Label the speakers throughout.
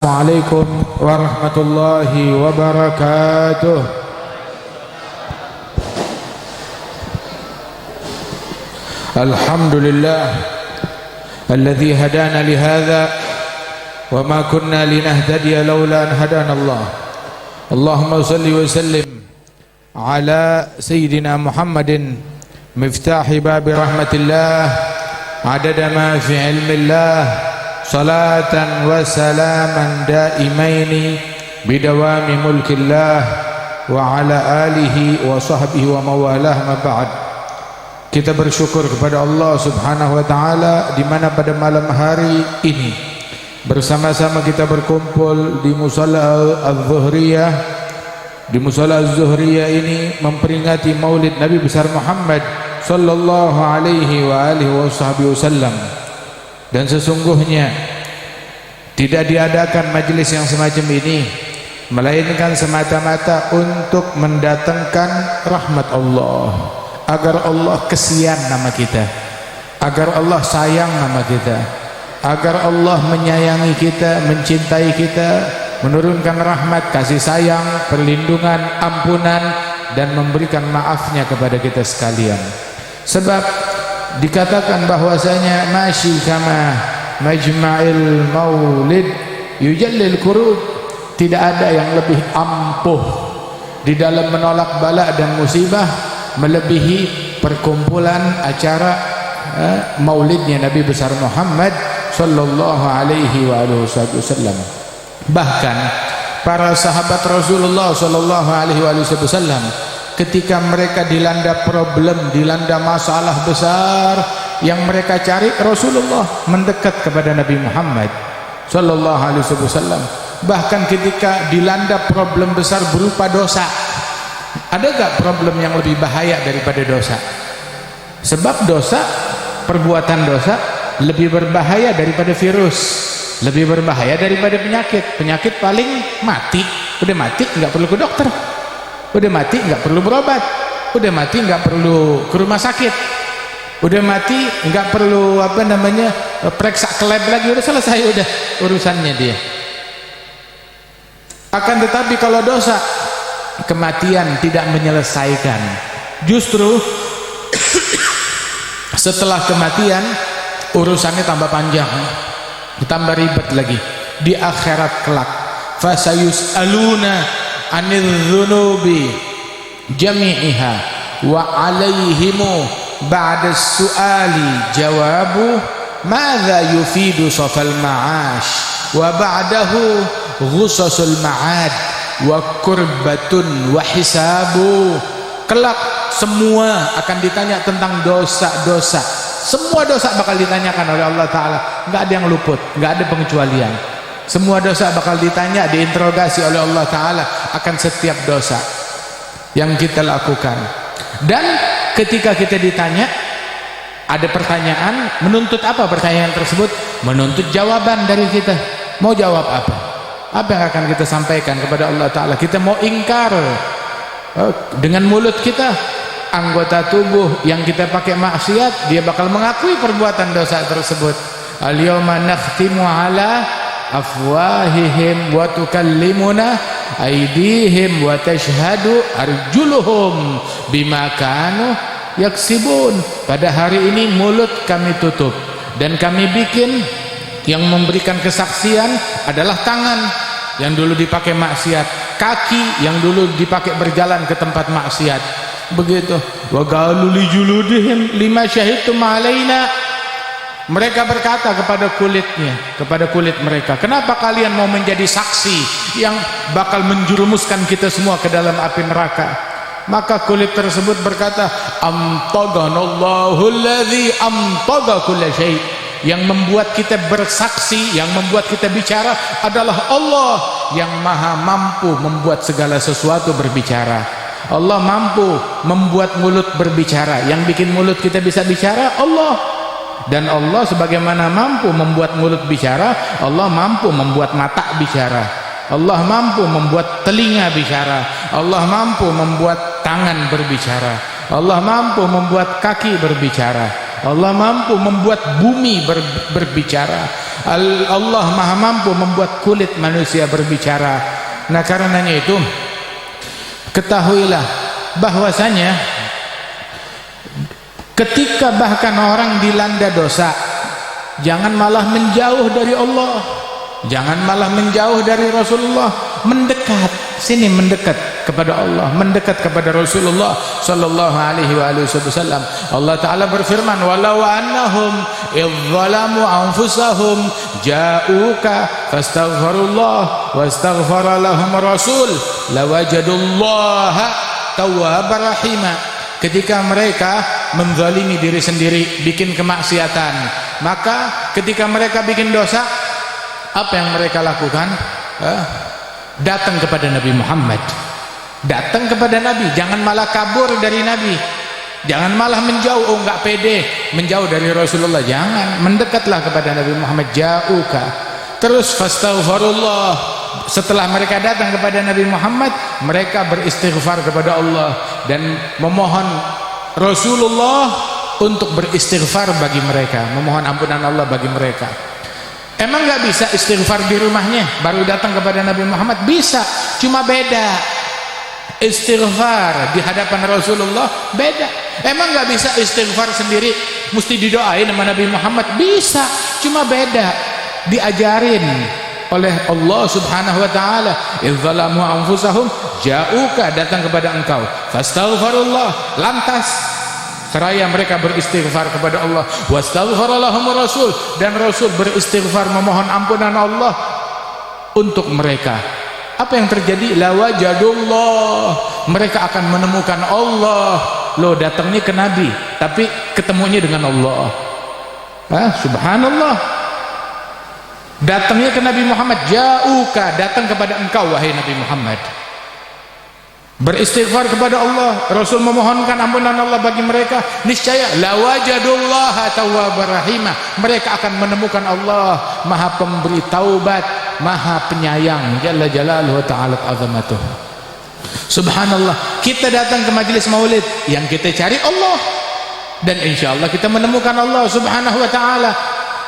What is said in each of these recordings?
Speaker 1: Assalamualaikum warahmatullahi wabarakatuh. Alhamdulillah alladzi hadana li hadza wa ma kunna linahtadiya laula an hadana Allah. Allahumma shalli wa sallim ala sayyidina Muhammadin miftahi babi rahmatillah adada ma fi ilmillah salatan wa salaman daimaini bidawami mulkillah wa ala alihi wa sahbihi wa mawalah ma ba'd. Kita bersyukur kepada Allah subhanahu wa ta'ala di mana pada malam hari ini bersama-sama kita berkumpul di Musalla Az-Zuhriyah. Di Musalla Az-Zuhriyah ini memperingati maulid Nabi besar Muhammad sallallahu alaihi wa alihi wasallam. Dan sesungguhnya tidak diadakan majelis yang semacam ini melainkan semata-mata untuk mendatangkan rahmat Allah, agar Allah kesian nama kita, agar Allah sayang nama kita, agar Allah menyayangi kita, mencintai kita, menurunkan rahmat, kasih sayang, perlindungan, ampunan, dan memberikan maafnya kepada kita sekalian. Sebab dikatakan bahwasanya masyi kama majma'il maulid yujallil kurub, tidak ada yang lebih ampuh di dalam menolak bala dan musibah melebihi perkumpulan acara maulidnya Nabi besar Muhammad sallallahu alaihi wasallam. Bahkan para sahabat Rasulullah sallallahu alaihi wasallam ketika mereka dilanda problem, dilanda masalah besar yang mereka cari, Rasulullah mendekat kepada Nabi Muhammad sallallahu alaihi wasallam. Bahkan ketika dilanda problem besar berupa dosa, ada gak problem yang lebih bahaya daripada dosa? Sebab dosa, perbuatan dosa lebih berbahaya daripada virus, lebih berbahaya daripada penyakit. Penyakit paling mati, udah mati nggak perlu ke dokter, udah mati nggak perlu berobat, udah mati nggak perlu ke rumah sakit, udah mati nggak perlu periksa ke lab lagi, udah selesai, udah urusannya dia. Akan tetapi kalau dosa, kematian tidak menyelesaikan, justru setelah kematian urusannya tambah panjang, tambah ribet lagi di akhirat kelak. Fasayus'aluna anil dzunubi jami'iha wa alaihimu ba'da su'ali jawabu madza yufidu safal ma'ash wa ba'dahu ghusasul ma'ad wa kurbatun wa hisabu. Kelak semua akan ditanya tentang dosa-dosa, semua dosa bakal ditanyakan oleh Allah Ta'ala, nggak ada yang luput, nggak ada pengecualian. Semua dosa bakal ditanya, diinterogasi oleh Allah Ta'ala akan setiap dosa yang kita lakukan. Dan ketika kita ditanya, ada pertanyaan, menuntut apa pertanyaan tersebut? Menuntut jawaban dari kita. Mau jawab apa? Apa yang akan kita sampaikan kepada Allah Ta'ala? Kita mau ingkar dengan mulut kita, anggota tubuh yang kita pakai maksiat, dia bakal mengakui perbuatan dosa tersebut. Al-yawma nakhtimu ala afwahihim wa tukallimuna aydihim wa tashhadu arjuluhum bima kanu yaksibun. Pada hari ini mulut kami tutup dan kami bikin yang memberikan kesaksian adalah tangan yang dulu dipakai maksiat, kaki yang dulu dipakai berjalan ke tempat maksiat. Begitu. Wa qalu li juludihim lima syahidtum alaina. Mereka berkata kepada kulitnya, kepada kulit mereka, kenapa kalian mau menjadi saksi yang bakal menjerumuskan kita semua ke dalam api neraka? Maka kulit tersebut berkata, amtaganallahu alladzi amtaga kulla syai'. Yang membuat kita bersaksi, yang membuat kita bicara adalah Allah yang maha mampu membuat segala sesuatu berbicara. Allah mampu membuat mulut berbicara. Yang bikin mulut kita bisa bicara Allah. Dan Allah sebagaimana mampu membuat mulut bicara, Allah mampu membuat mata bicara, Allah mampu membuat telinga bicara, Allah mampu membuat tangan berbicara, Allah mampu membuat kaki berbicara, Allah mampu membuat bumi berbicara, Allah maha mampu membuat kulit manusia berbicara. Nah karenanya itu ketahuilah bahwasanya ketika bahkan orang dilanda dosa, jangan malah menjauh dari Allah, jangan malah menjauh dari Rasulullah, mendekat sini, mendekat kepada Allah, mendekat kepada Rasulullah sallallahu alaihi wasallam. Allah taala berfirman, walau annahum idzalamu anfusahum ja'uka fastaghfirullah wastaghfara lahum rasul lawajadullaha tawwabar rahima. Ketika mereka menzalimi diri sendiri, bikin kemaksiatan, maka ketika mereka bikin dosa, apa yang mereka lakukan? Datang kepada Nabi Muhammad, datang kepada Nabi, jangan malah kabur dari Nabi, jangan malah menjauh, oh enggak pede menjauh dari Rasulullah, jangan, mendekatlah kepada Nabi Muhammad. Ja'uka, terus fastaghfirullah, setelah mereka datang kepada Nabi Muhammad, mereka beristighfar kepada Allah dan memohon Rasulullah untuk beristighfar bagi mereka, memohon ampunan Allah bagi mereka. Emang nggak bisa istighfar di rumahnya baru datang kepada Nabi Muhammad? Bisa, cuma beda. Istighfar di hadapan Rasulullah beda. Emang nggak bisa istighfar sendiri, mesti didoain sama Nabi Muhammad? Bisa, cuma beda. Diajarin oleh Allah subhanahu wa ta'ala, idzalamu anfusahum ja'uka, datang kepada engkau, fastaghfirullah, lantas seraya mereka beristighfar kepada Allah, wastaghfara lahum rasul, dan Rasul beristighfar memohon ampunan Allah untuk mereka. Apa yang terjadi? Lawajadullah, mereka akan menemukan Allah. Loh, datangnya ke Nabi tapi ketemunya dengan Allah. Subhanallah. Datangnya ke Nabi Muhammad, ja'uka, datang kepada engkau wahai Nabi Muhammad, beristighfar kepada Allah, Rasul memohonkan ampunan Allah bagi mereka, niscaya lawajadullaha tawwabar rahimah, mereka akan menemukan Allah maha pemberi taubat, maha penyayang, jalla jalaluhu ta'ala azamatuh. Subhanallah, kita datang ke majelis maulid, yang kita cari Allah, dan insyaallah kita menemukan Allah subhanahu wa ta'ala.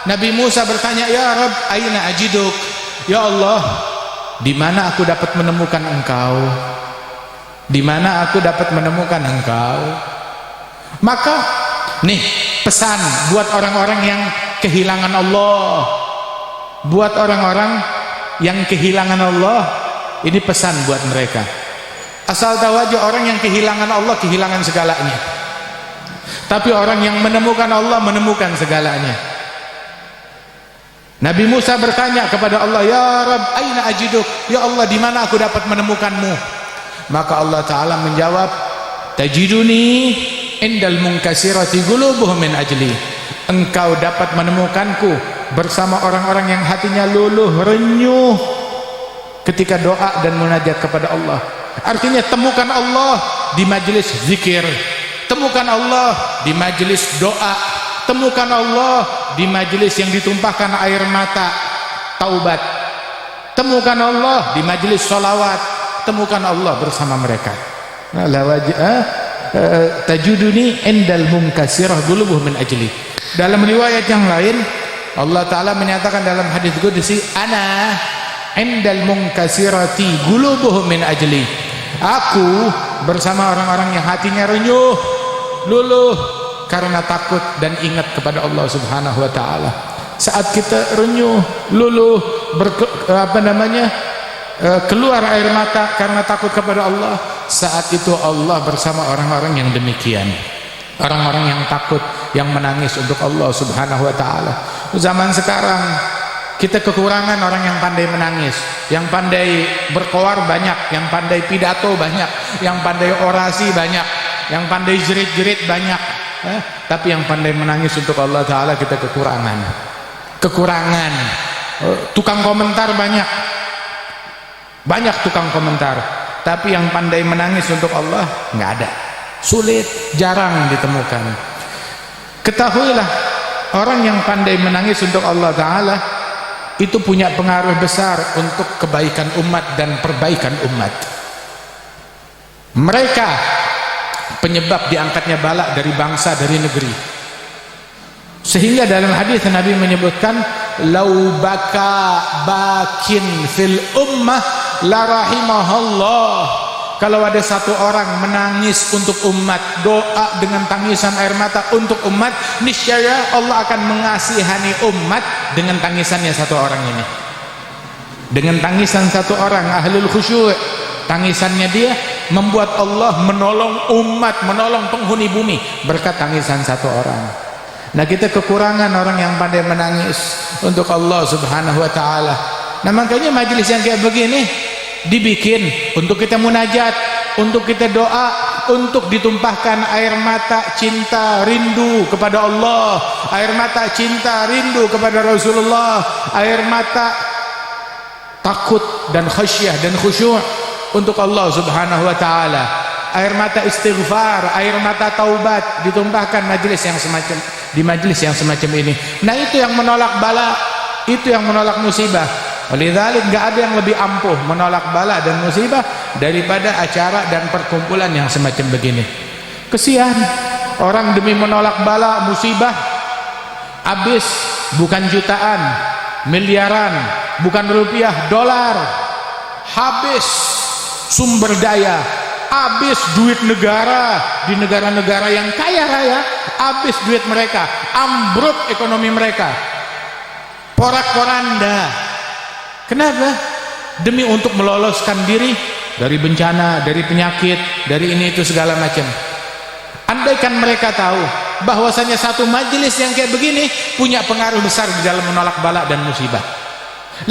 Speaker 1: Nabi Musa bertanya, ya Rabb, aina ajiduk, ya Allah, di mana aku dapat menemukan engkau? Di mana aku dapat menemukan engkau? Maka nih pesan buat orang-orang yang kehilangan Allah, buat orang-orang yang kehilangan Allah, ini pesan buat mereka. Asal tahu aja, orang yang kehilangan Allah kehilangan segalanya, tapi orang yang menemukan Allah menemukan segalanya. Nabi Musa bertanya kepada Allah, ya Rabb, aina ajiduk, ya Allah, di mana aku dapat menemukanmu? Maka Allah Ta'ala menjawab, tajiduni indal munkasirati qulubuhum min ajli, engkau dapat menemukanku bersama orang-orang yang hatinya luluh renyuh ketika doa dan munajat kepada Allah. Artinya temukan Allah di majelis zikir, temukan Allah di majelis doa, temukan Allah di majelis yang ditumpahkan air mata taubat, temukan Allah di majelis sholawat, temukan Allah bersama mereka. Tajuduni indal munkasirah qulubuhum min ajli. Dalam riwayat yang lain Allah Ta'ala menyatakan dalam hadis qudsi, ana indal munkasirati qulubuhum min ajli, aku bersama orang-orang yang hatinya renyuh luluh karena takut dan ingat kepada Allah Subhanahu wa Ta'ala. Saat kita renyuh luluh keluar air mata karena takut kepada Allah, saat itu Allah bersama orang-orang yang demikian, orang-orang yang takut, yang menangis untuk Allah Subhanahu wa Ta'ala. Zaman sekarang kita kekurangan orang yang pandai menangis, yang pandai berkoar banyak, yang pandai pidato banyak, yang pandai orasi banyak, yang pandai jerit-jerit banyak, tapi yang pandai menangis untuk Allah Ta'ala kita kekurangan. Tukang komentar banyak tukang komentar, tapi yang pandai menangis untuk Allah nggak ada, sulit, jarang ditemukan. Ketahuilah, orang yang pandai menangis untuk Allah Ta'ala itu punya pengaruh besar untuk kebaikan umat dan perbaikan umat. Mereka penyebab diangkatnya bala dari bangsa, dari negeri. Sehingga dalam hadis Nabi menyebutkan, "Lau baka bakin fil ummah la rahimahallah." Kalau ada satu orang menangis untuk umat, doa dengan tangisan air mata untuk umat, niscaya Allah akan mengasihani umat dengan tangisannya satu orang ini. Dengan tangisan satu orang ahlul khusyuk, tangisannya dia membuat Allah menolong umat, menolong penghuni bumi berkat tangisan satu orang. Nah, kita kekurangan orang yang pandai menangis untuk Allah Subhanahu wa taala. Nah, makanya majelis yang kayak begini dibikin untuk kita munajat, untuk kita doa, untuk ditumpahkan air mata cinta rindu kepada Allah, air mata cinta rindu kepada Rasulullah, air mata takut dan khasyah dan khusyuk untuk Allah Subhanahu wa taala, air mata istighfar, air mata taubat ditumpahkan di majelis yang semacam ini. Nah, itu yang menolak bala, itu yang menolak musibah. Walidzalik enggak ada yang lebih ampuh menolak bala dan musibah daripada acara dan perkumpulan yang semacam begini. Kesian orang demi menolak bala musibah habis bukan jutaan, miliaran, bukan rupiah, dolar, habis sumber daya, habis duit negara di negara-negara yang kaya raya, habis duit mereka, ambruk ekonomi mereka, porak-poranda. Kenapa? Demi untuk meloloskan diri dari bencana, dari penyakit, dari ini itu segala macam. Andaikan mereka tahu bahwasanya satu majelis yang kayak begini punya pengaruh besar di dalam menolak bala dan musibah,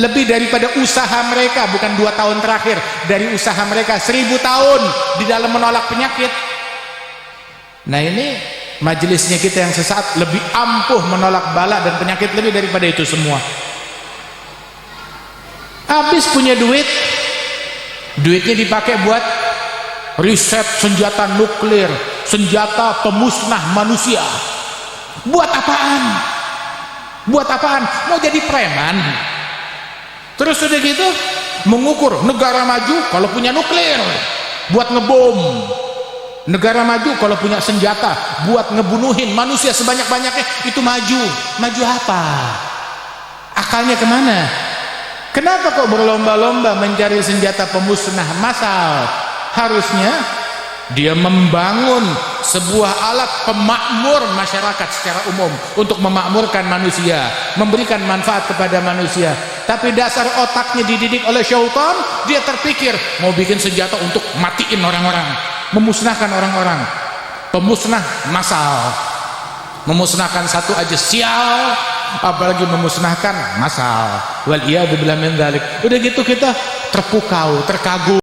Speaker 1: lebih daripada usaha mereka, bukan 2 tahun terakhir, dari usaha mereka 1000 tahun di dalam menolak penyakit. Nah, ini majelisnya kita yang sesaat lebih ampuh menolak bala dan penyakit lebih daripada itu semua. Habis punya duit, duitnya dipakai buat riset senjata nuklir, senjata pemusnah manusia. Buat apaan? Buat apaan? Mau jadi preman? Terus udah gitu mengukur negara maju kalau punya nuklir buat ngebom, negara maju kalau punya senjata buat ngebunuhin manusia sebanyak-banyaknya. Itu maju. Maju apa? Akalnya kemana? Kenapa kok berlomba-lomba mencari senjata pemusnah massal? Harusnya dia membangun sebuah alat pemakmur masyarakat secara umum untuk memakmurkan manusia, memberikan manfaat kepada manusia. Tapi dasar otaknya dididik oleh syaitan, dia terpikir mau bikin senjata untuk matiin orang-orang, memusnahkan orang-orang, pemusnah massal. Memusnahkan satu aja sial, apalagi memusnahkan massal. Wal iyad billah min dzalik. Udah gitu kita terpukau, terkagum.